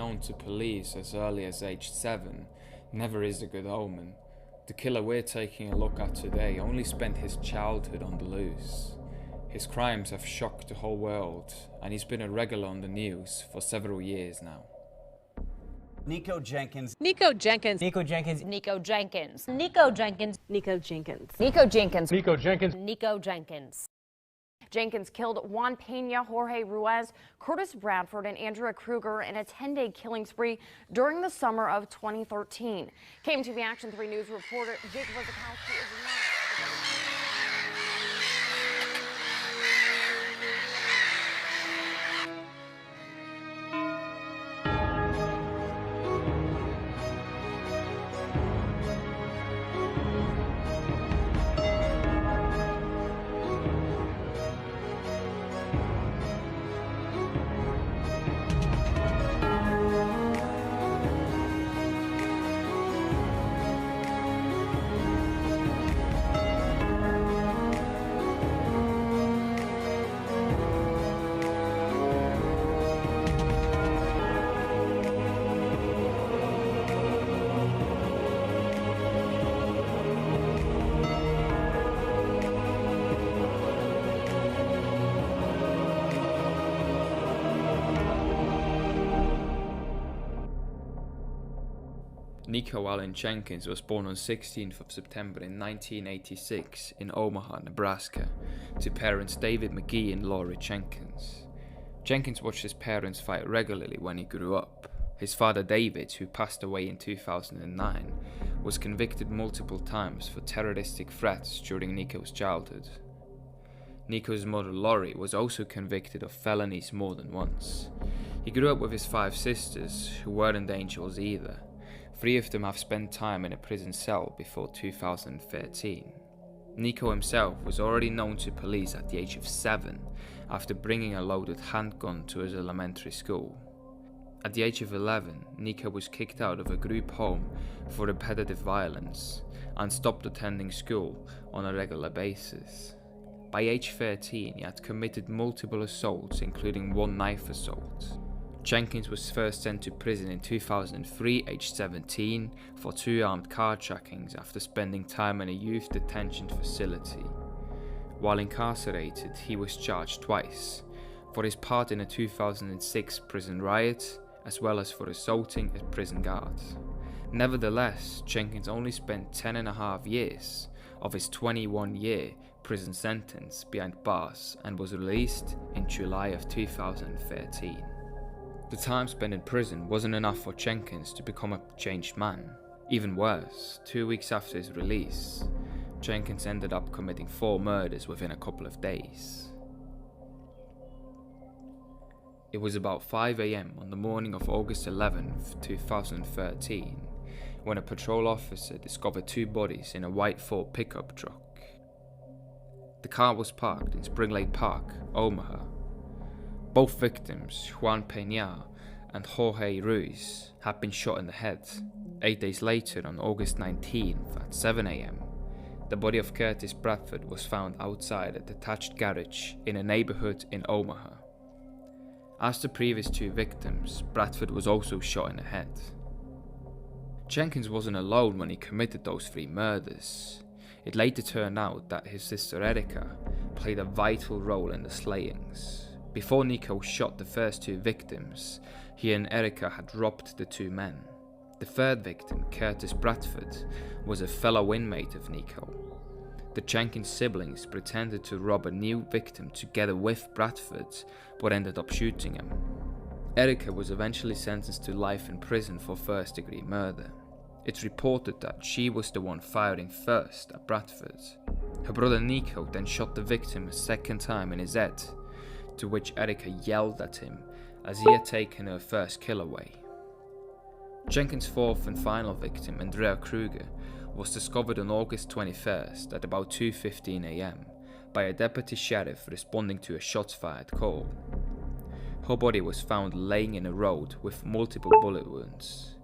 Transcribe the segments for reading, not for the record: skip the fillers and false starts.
known to police as early as age 7 never is a good omen. The killer we're taking a look at today only spent his childhood on the loose. His crimes have shocked the whole world, and he's been a regular on the news for several years now. Niko Jenkins. Niko Jenkins. Niko Jenkins. Niko Jenkins. Niko Jenkins. Niko Jenkins. Niko Jenkins. Niko Jenkins. Niko Jenkins. Jenkins killed Juan Pena, Jorge Ruiz, Curtis Bradford, and Andrea Kruger in a 10-day killing spree during the summer of 2013. KMTV Action 3 News reporter Jake Wozakowski is live. Niko Allen Jenkins was born on 16th of September in 1986 in Omaha, Nebraska, to parents David McGee and Laurie Jenkins. Jenkins watched his parents fight regularly when he grew up. His father David, who passed away in 2009, was convicted multiple times for terroristic threats during Niko's childhood. Niko's mother Laurie was also convicted of felonies more than once. He grew up with his 5 sisters, who weren't angels either. 3 of them have spent time in a prison cell before 2013. Niko himself was already known to police at the age of 7 after bringing a loaded handgun to his elementary school. At the age of 11, Niko was kicked out of a group home for repetitive violence and stopped attending school on a regular basis. By age 13, he had committed multiple assaults, including 1 knife assault. Jenkins was first sent to prison in 2003, aged 17, for 2 armed carjackings after spending time in a youth detention facility. While incarcerated, he was charged twice, for his part in a 2006 prison riot, as well as for assaulting a prison guard. Nevertheless, Jenkins only spent 10.5 years of his 21-year prison sentence behind bars and was released in July of 2013. The time spent in prison wasn't enough for Jenkins to become a changed man. Even worse, 2 weeks after his release, Jenkins ended up committing 4 murders within a couple of days. It was about 5 AM on the morning of August 11th, 2013, when a patrol officer discovered 2 bodies in a white Ford pickup truck. The car was parked in Spring Lake Park, Omaha. Both victims, Juan Pena and Jorge Ruiz, had been shot in the head. 8 days later, on August 19th at 7 AM, the body of Curtis Bradford was found outside a detached garage in a neighborhood in Omaha. As the previous 2 victims, Bradford was also shot in the head. Jenkins wasn't alone when he committed those 3 murders. It later turned out that his sister Erica played a vital role in the slayings. Before Niko shot the first 2 victims, he and Erica had robbed the 2 men. The 3rd victim, Curtis Bradford, was a fellow inmate of Niko. The Jenkins siblings pretended to rob a new victim together with Bradford, but ended up shooting him. Erica was eventually sentenced to life in prison for first-degree murder. It's reported that she was the one firing first at Bradford. Her brother Niko then shot the victim a 2nd time in his head, to which Erica yelled at him as he had taken her first kill away. Jenkins' 4th and final victim, Andrea Kruger, was discovered on August 21st at about 2:15 AM by a deputy sheriff responding to a shots-fired call. Her body was found laying in a road with multiple bullet wounds.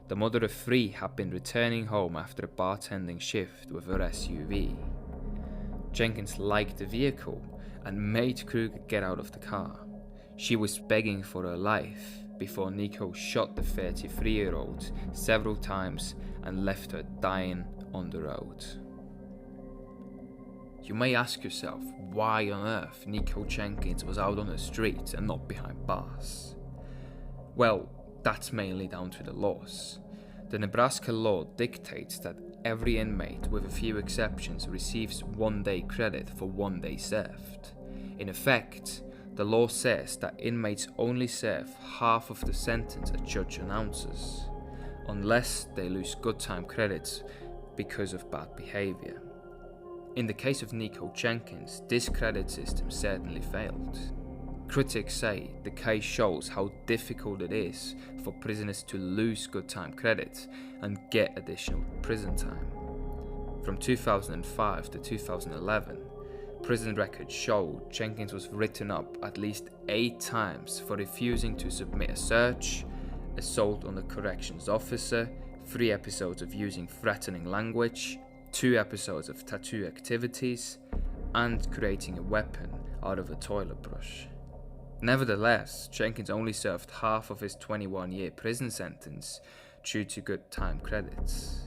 The mother of 3 had been returning home after a bartending shift with her SUV. Jenkins liked the vehicle and made Kruger get out of the car. She was begging for her life, before Niko shot the 33-year-old several times and left her dying on the road. You may ask yourself why on earth Niko Jenkins was out on the street and not behind bars. Well, that's mainly down to the laws. The Nebraska law dictates that every inmate, with a few exceptions, receives 1 day credit for 1 day served. In effect, the law says that inmates only serve half of the sentence a judge announces, unless they lose good time credits because of bad behavior. In the case of Niko Jenkins, this credit system certainly failed. Critics say the case shows how difficult it is for prisoners to lose good time credits and get additional prison time. From 2005 to 2011, prison records show Jenkins was written up at least 8 times for refusing to submit a search, assault on a corrections officer, 3 episodes of using threatening language, 2 episodes of tattoo activities, and creating a weapon out of a toilet brush. Nevertheless, Jenkins only served half of his 21-year prison sentence due to good time credits.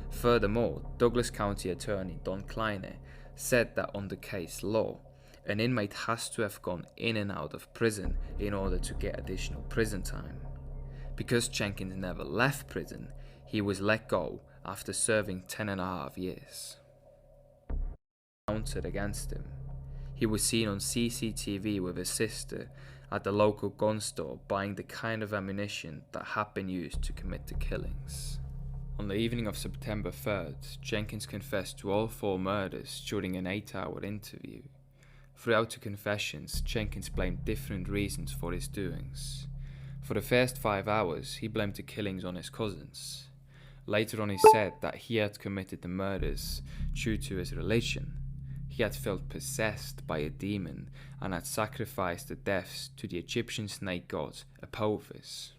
Furthermore, Douglas County Attorney Don Kleine said that under case law, an inmate has to have gone in and out of prison in order to get additional prison time. Because Jenkins never left prison, he was let go after serving 10.5 years. Counted against him. He was seen on CCTV with his sister at the local gun store buying the kind of ammunition that had been used to commit the killings. On the evening of September 3rd, Jenkins confessed to all 4 murders during an 8-hour interview. Throughout the confessions, Jenkins blamed different reasons for his doings. For the first 5 hours, he blamed the killings on his cousins. Later on, he said that he had committed the murders due to his religion. He had felt possessed by a demon and had sacrificed the deaths to the Egyptian snake god Apophis.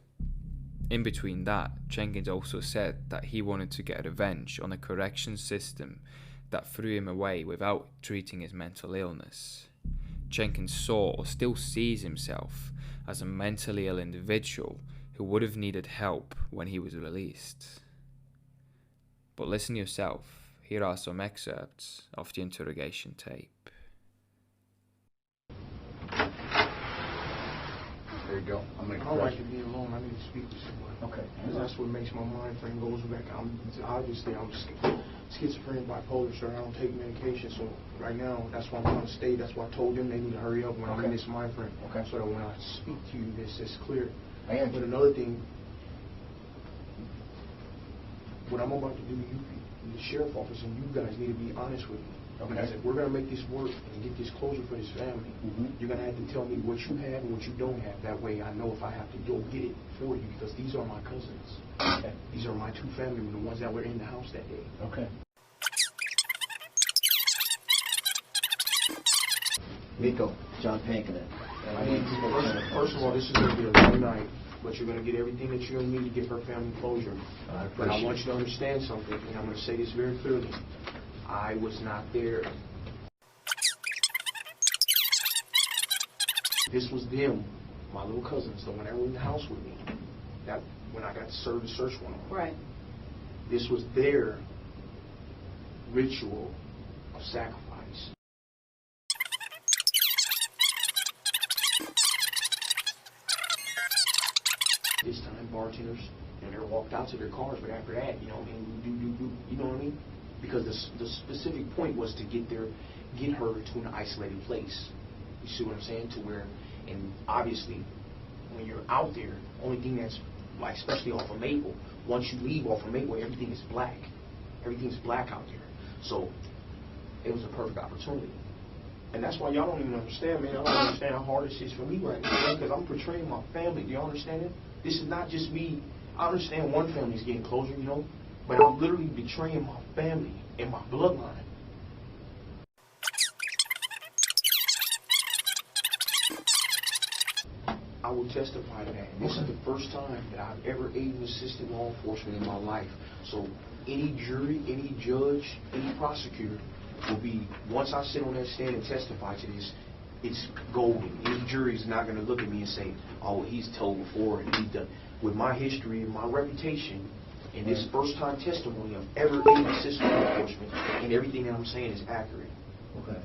In between that, Jenkins also said that he wanted to get revenge on a corrections system that threw him away without treating his mental illness. Jenkins saw or still sees himself as a mentally ill individual who would have needed help when he was released. But listen yourself. Here are some excerpts of the interrogation tape. There you go. I don't like to be alone. I need to speak to someone. Okay. That's what makes my mind frame goes back. I'm schizophrenic, bipolar, sir. I don't take medication, so right now that's why I'm trying to stay. That's why I told them they need to hurry up when I'm in this mind frame. Okay. So that when I speak to you, this is clear. And but another thing, what I'm about to do, you, the sheriff office, and you guys need to be honest with me. Okay. Because if we're going to make this work and get this closure for this family, you're going to have to tell me what you have and what you don't have. That way I know if I have to go get it for you, because these are my cousins. Okay. These are my 2 family members, the ones that were in the house that day. Okay. Niko, John Pankinen. First of all, this is going to be a long night, but you're going to get everything that you're going to need to give her family closure. But I want you to understand something, and I'm going to say this very clearly. I was not there. This was them, my little cousins, the one that were in the house with me. That when I got to serve the search warrant. Right. This was their ritual of sacrifice. This time, bartenders, they walked out to their cars, but after that, you know, you know what I mean? Because the specific point was to get her to an isolated place. You see what I'm saying? To where, and obviously, when you're out there, only thing that's like, especially off of Maple, once you leave off of Maple, everything is black. Everything's black out there. So it was a perfect opportunity. And that's why y'all don't even understand, man. I don't understand how hard this is for me right now, because I'm portraying my family. Do y'all understand it? This is not just me. I understand one family's getting closure, you know, but I'm literally betraying my family and my bloodline. I will testify to that. This is the first time that I've ever aided and assisted law enforcement in my life. So any jury, any judge, any prosecutor will be, once I sit on that stand and testify to this, it's golden. Any jury is not going to look at me and say, oh, he's told before and he's done. With my history and my reputation and this first-time testimony of ever in assist law enforcement, and everything that I'm saying is accurate. Okay.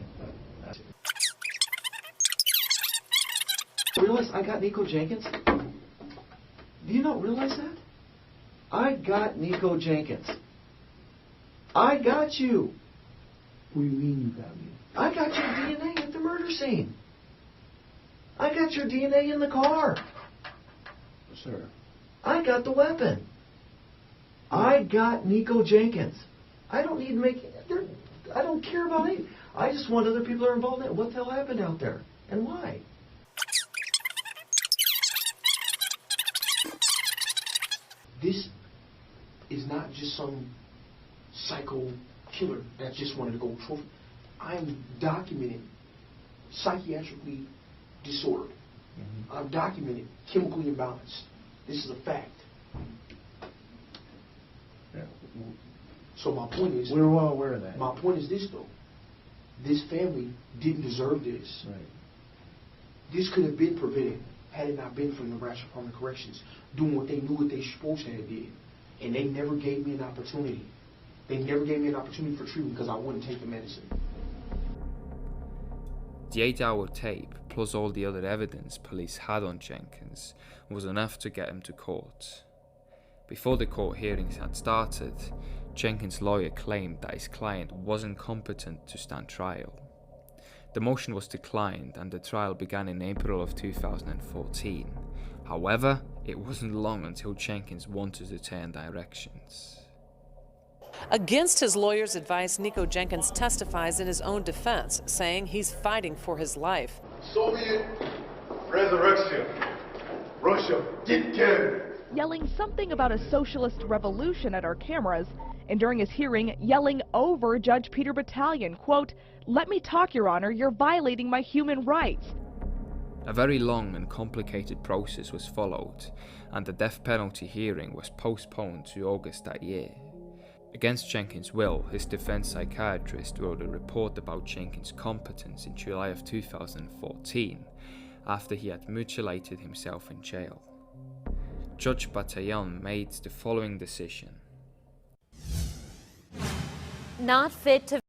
Realize I got Niko Jenkins? Do you not realize that? I got Niko Jenkins. I got you. What do you mean you got me? I got your DNA at the murder scene. I got your DNA in the car. Sir. I got the weapon. I got Niko Jenkins. I don't need to make... I don't care about it. I just want other people that are involved in it. What the hell happened out there? And why? This is not just some psycho killer that just wanted to go trophy. I am documented psychiatrically disordered. I'm documented chemically imbalanced. This is a fact. Yeah. So my point is... We're well aware of that. My point is this, though. This family didn't deserve this. Right. This could have been prevented had it not been for the Nebraska Department of Corrections doing what they knew what they supposed to have did. And they never gave me an opportunity. They never gave me an opportunity for treatment because I wouldn't take the medicine. The 8-hour tape, plus all the other evidence police had on Jenkins, was enough to get him to court. Before the court hearings had started, Jenkins' lawyer claimed that his client wasn't competent to stand trial. The motion was declined and the trial began in April of 2014. However, it wasn't long until Jenkins wanted to turn directions. Against his lawyer's advice, Niko Jenkins testifies in his own defense, saying he's fighting for his life. Soviet resurrection. Russia, get Kevin. Yelling something about a socialist revolution at our cameras, and during his hearing, yelling over Judge Peter Battalion, quote, "Let me talk, Your Honor, you're violating my human rights." A very long and complicated process was followed, and the death penalty hearing was postponed to August that year. Against Jenkins' will, his defense psychiatrist wrote a report about Jenkins' competence in July of 2014, after he had mutilated himself in jail. Judge Battalion made the following decision. Not fit to